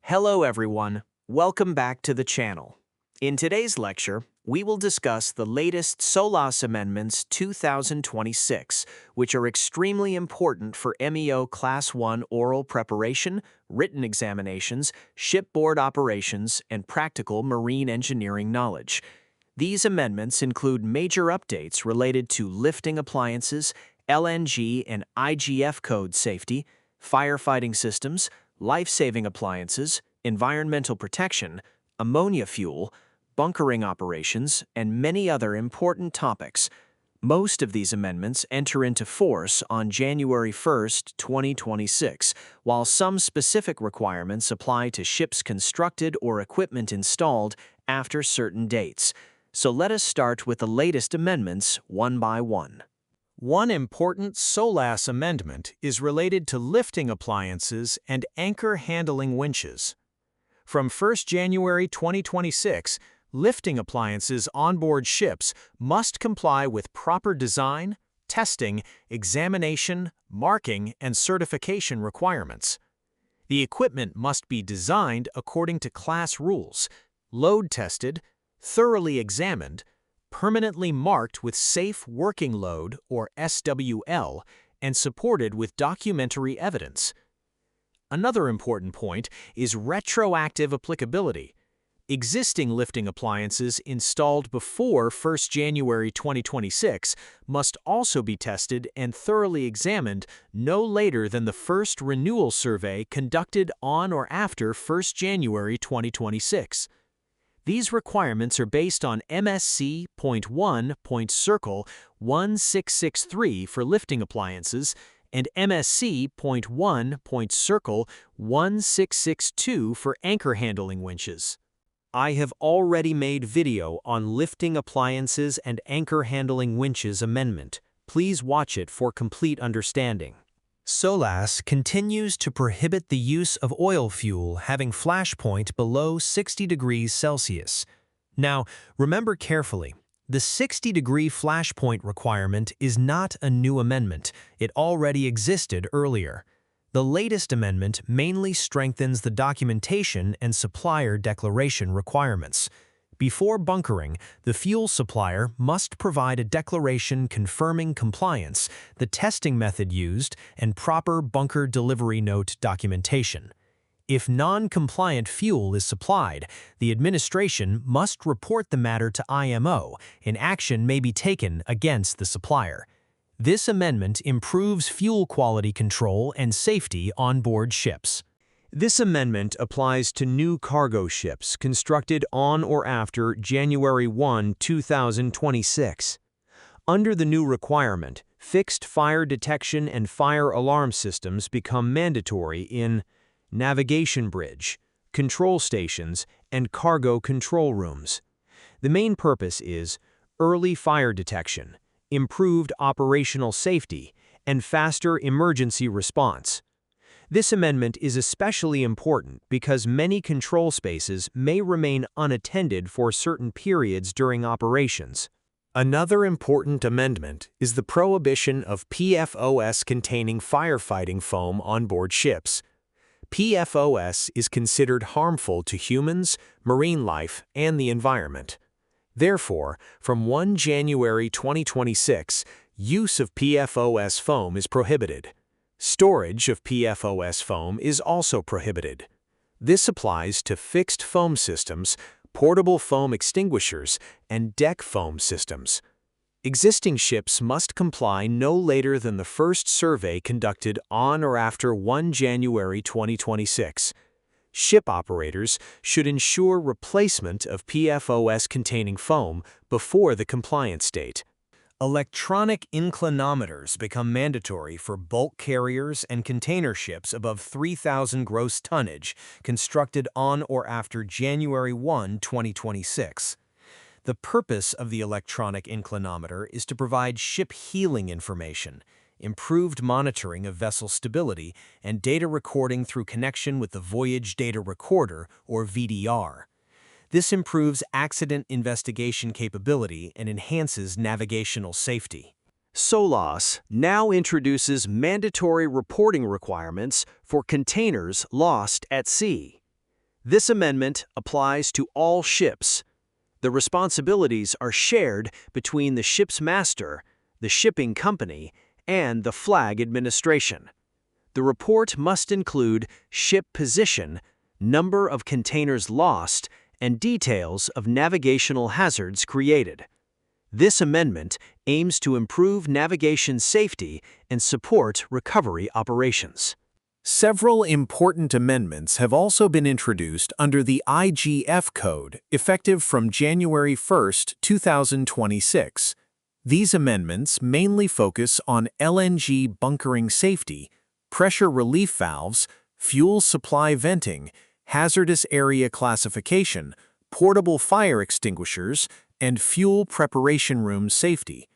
Hello everyone, welcome back to the channel. In today's lecture, we will discuss the latest SOLAS Amendments 2026, which are extremely important for MEO Class 1 oral preparation, written examinations, shipboard operations, and practical marine engineering knowledge. These amendments include major updates related to lifting appliances, LNG and IGF Code safety, firefighting systems, life-saving appliances, environmental protection, ammonia fuel, bunkering operations, and many other important topics. Most of these amendments enter into force on January 1, 2026, while some specific requirements apply to ships constructed or equipment installed after certain dates. So let us start with the latest amendments one by one. One important SOLAS amendment is related to lifting appliances and anchor handling winches. From 1 January 2026, lifting appliances onboard ships must comply with proper design, testing, examination, marking, and certification requirements. The equipment must be designed according to class rules, load-tested, thoroughly examined, permanently marked with Safe Working Load, or SWL, and supported with documentary evidence. Another important point is retroactive applicability. Existing lifting appliances installed before 1 January 2026 must also be tested and thoroughly examined no later than the first renewal survey conducted on or after 1 January 2026. These requirements are based on MSC.1.Circle 1663 for lifting appliances and MSC.1.Circle 1662 for anchor handling winches. I have already made video on lifting appliances and anchor handling winches amendment. Please watch it for complete understanding. SOLAS continues to prohibit the use of oil fuel having flash point below 60 degrees Celsius. Now, remember carefully, the 60-degree flash point requirement is not a new amendment. It already existed earlier. The latest amendment mainly strengthens the documentation and supplier declaration requirements. Before bunkering, the fuel supplier must provide a declaration confirming compliance, the testing method used, and proper bunker delivery note documentation. If non-compliant fuel is supplied, the administration must report the matter to IMO, and action may be taken against the supplier. This amendment improves fuel quality control and safety on board ships. This amendment applies to new cargo ships constructed on or after January 1, 2026. Under the new requirement, fixed fire detection and fire alarm systems become mandatory in navigation bridge, control stations, and cargo control rooms. The main purpose is early fire detection, improved operational safety, and faster emergency response. This amendment is especially important because many control spaces may remain unattended for certain periods during operations. Another important amendment is the prohibition of PFOS-containing firefighting foam on board ships. PFOS is considered harmful to humans, marine life, and the environment. Therefore, from 1 January 2026, use of PFOS foam is prohibited. Storage of PFOS foam is also prohibited. This applies to fixed foam systems, portable foam extinguishers, and deck foam systems. Existing ships must comply no later than the first survey conducted on or after 1 January 2026. Ship operators should ensure replacement of PFOS-containing foam before the compliance date. Electronic inclinometers become mandatory for bulk carriers and container ships above 3,000 gross tonnage constructed on or after January 1, 2026. The purpose of the electronic inclinometer is to provide ship heeling information, improved monitoring of vessel stability, and data recording through connection with the Voyage Data Recorder, or VDR. This improves accident investigation capability and enhances navigational safety. SOLAS now introduces mandatory reporting requirements for containers lost at sea. This amendment applies to all ships. The responsibilities are shared between the ship's master, the shipping company, and the flag administration. The report must include ship position, number of containers lost, and details of navigational hazards created. This amendment aims to improve navigation safety and support recovery operations. Several important amendments have also been introduced under the IGF Code, effective from January 1, 2026. These amendments mainly focus on LNG bunkering safety, pressure relief valves, fuel supply venting, hazardous area classification, portable fire extinguishers, and fuel preparation room safety.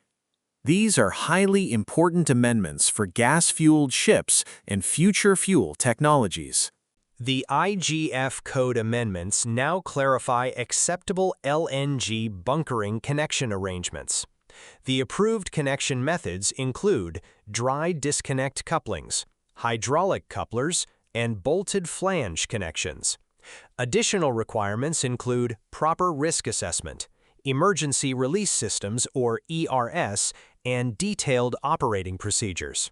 These are highly important amendments for gas-fueled ships and future fuel technologies. The IGF Code amendments now clarify acceptable LNG bunkering connection arrangements. The approved connection methods include dry disconnect couplings, hydraulic couplers, and bolted flange connections. Additional requirements include proper risk assessment, emergency release systems or ERS, and detailed operating procedures.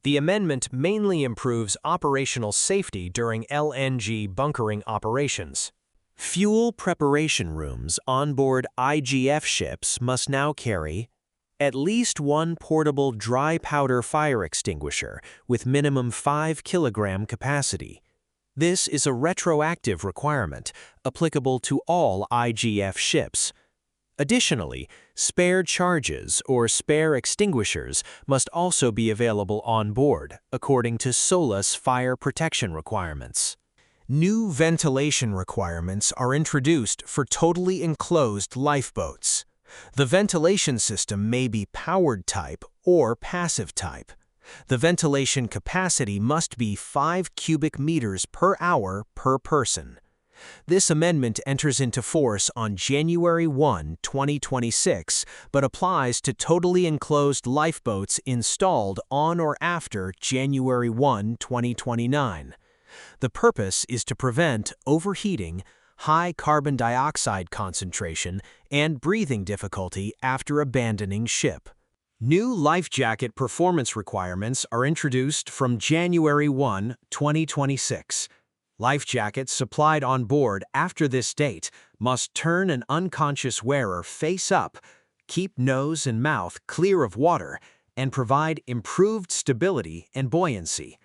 The amendment mainly improves operational safety during LNG bunkering operations. Fuel preparation rooms onboard IGF ships must now carry at least one portable dry powder fire extinguisher with minimum 5 kilogram capacity. This is a retroactive requirement applicable to all IGF ships. Additionally, spare charges or spare extinguishers must also be available on board, according to SOLAS fire protection requirements. New ventilation requirements are introduced for totally enclosed lifeboats. The ventilation system may be powered type or passive type. The ventilation capacity must be 5 cubic meters per hour per person. This amendment enters into force on January 1, 2026, but applies to totally enclosed lifeboats installed on or after January 1, 2029. The purpose is to prevent overheating, high carbon dioxide concentration, and breathing difficulty after abandoning ship. New Lifejacket performance requirements are introduced from January 1, 2026. Lifejackets supplied on board after this date must turn an unconscious wearer face up, keep nose and mouth clear of water, and provide improved stability and buoyancy.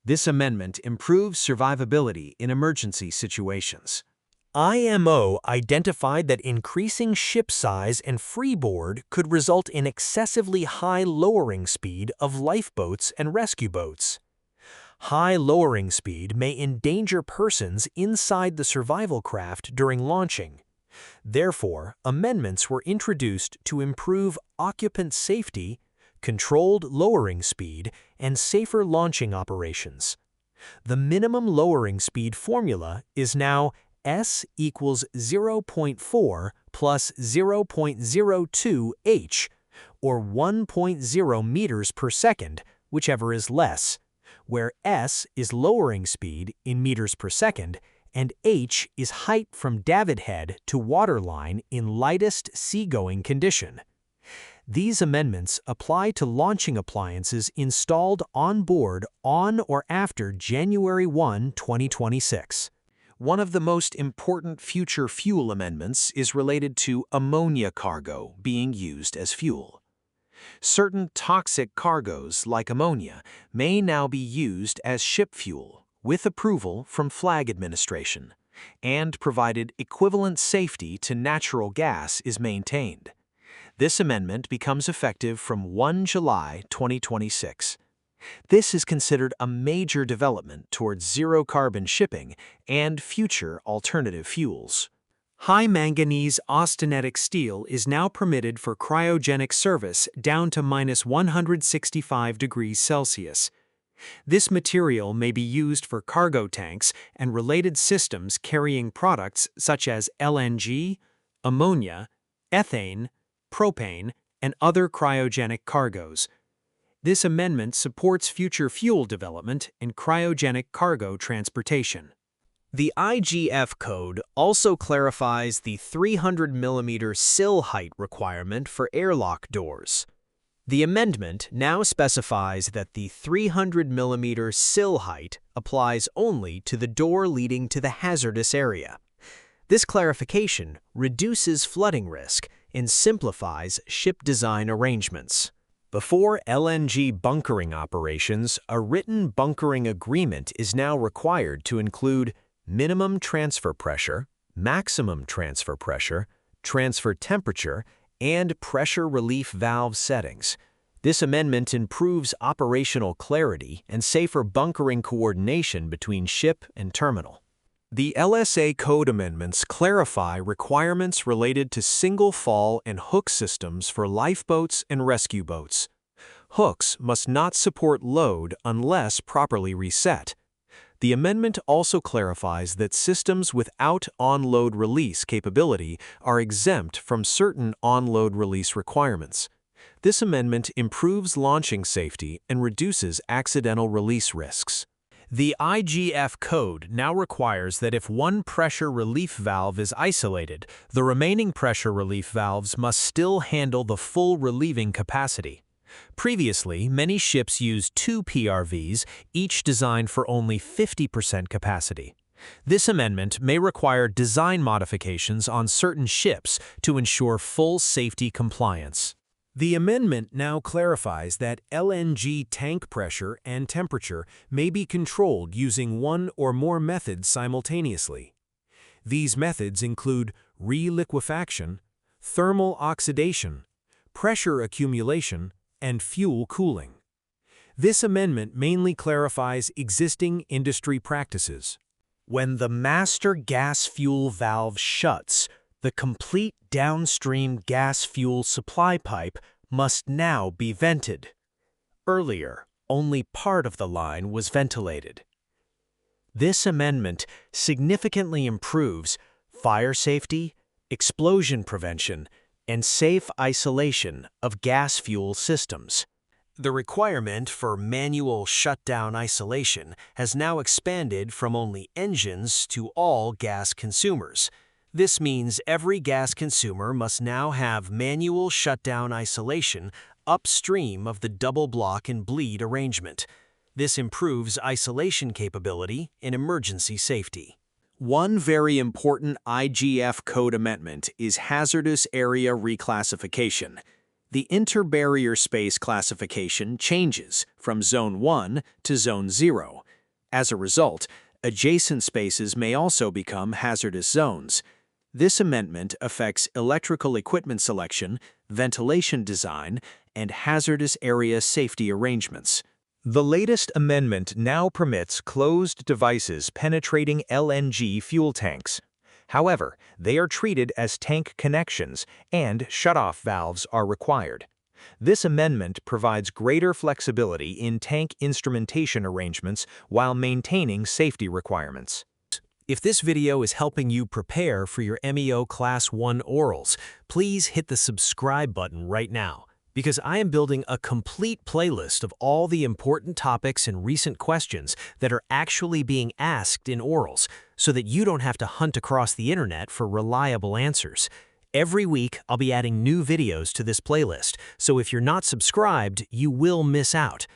This amendment improves survivability in emergency situations. IMO identified that increasing ship size and freeboard could result in excessively high lowering speed of lifeboats and rescue boats. High lowering speed may endanger persons inside the survival craft during launching. Therefore, amendments were introduced to improve occupant safety, controlled lowering speed, and safer launching operations. The minimum lowering speed formula is now S equals 0.4 plus 0.02 h, or 1.0 meters per second, whichever is less, where S is lowering speed in meters per second and h is height from davit head to waterline in lightest seagoing condition. These amendments apply to launching appliances installed on board on or after January 1, 2026. One of the most important future fuel amendments is related to ammonia cargo being used as fuel. Certain toxic cargoes, like ammonia, may now be used as ship fuel, with approval from flag administration, and provided equivalent safety to natural gas is maintained. This amendment becomes effective from 1 July 2026. This is considered a major development towards zero-carbon shipping and future alternative fuels. High manganese austenitic steel is now permitted for cryogenic service down to -165 degrees Celsius. This material may be used for cargo tanks and related systems carrying products such as LNG, ammonia, ethane, propane, and other cryogenic cargoes. This amendment supports future fuel development and cryogenic cargo transportation. The IGF code also clarifies the 300mm sill height requirement for airlock doors. The amendment now specifies that the 300mm sill height applies only to the door leading to the hazardous area. This clarification reduces flooding risk and simplifies ship design arrangements. Before LNG bunkering operations, a written bunkering agreement is now required to include minimum transfer pressure, maximum transfer pressure, transfer temperature, and pressure relief valve settings. This amendment improves operational clarity and safer bunkering coordination between ship and terminal. The LSA Code amendments clarify requirements related to single fall and hook systems for lifeboats and rescue boats. Hooks must not support load unless properly reset. The amendment also clarifies that systems without on-load release capability are exempt from certain on-load release requirements. This amendment improves launching safety and reduces accidental release risks. The IGF code now requires that if one pressure relief valve is isolated, the remaining pressure relief valves must still handle the full relieving capacity. Previously, many ships used 2 PRVs, each designed for only 50% capacity. This amendment may require design modifications on certain ships to ensure full safety compliance. The amendment now clarifies that LNG tank pressure and temperature may be controlled using one or more methods simultaneously. These methods include reliquefaction, thermal oxidation, pressure accumulation, and fuel cooling. This amendment mainly clarifies existing industry practices. When the master gas fuel valve shuts, the complete downstream gas fuel supply pipe must now be vented. Earlier, only part of the line was ventilated. This amendment significantly improves fire safety, explosion prevention, and safe isolation of gas fuel systems. The requirement for manual shutdown isolation has now expanded from only engines to all gas consumers. This means every gas consumer must now have manual shutdown isolation upstream of the double block and bleed arrangement. This improves isolation capability and emergency safety. One very important IGF code amendment is hazardous area reclassification. The interbarrier space classification changes from Zone 1 to Zone 0. As a result, adjacent spaces may also become hazardous zones. This amendment affects electrical equipment selection, ventilation design, and hazardous area safety arrangements. The latest amendment now permits closed devices penetrating LNG fuel tanks. However, they are treated as tank connections and shutoff valves are required. This amendment provides greater flexibility in tank instrumentation arrangements while maintaining safety requirements. If this video is helping you prepare for your MEO Class 1 orals, please hit the subscribe button right now, because I am building a complete playlist of all the important topics and recent questions that are actually being asked in orals, so that you don't have to hunt across the internet for reliable answers. Every week, I'll be adding new videos to this playlist, so if you're not subscribed, you will miss out.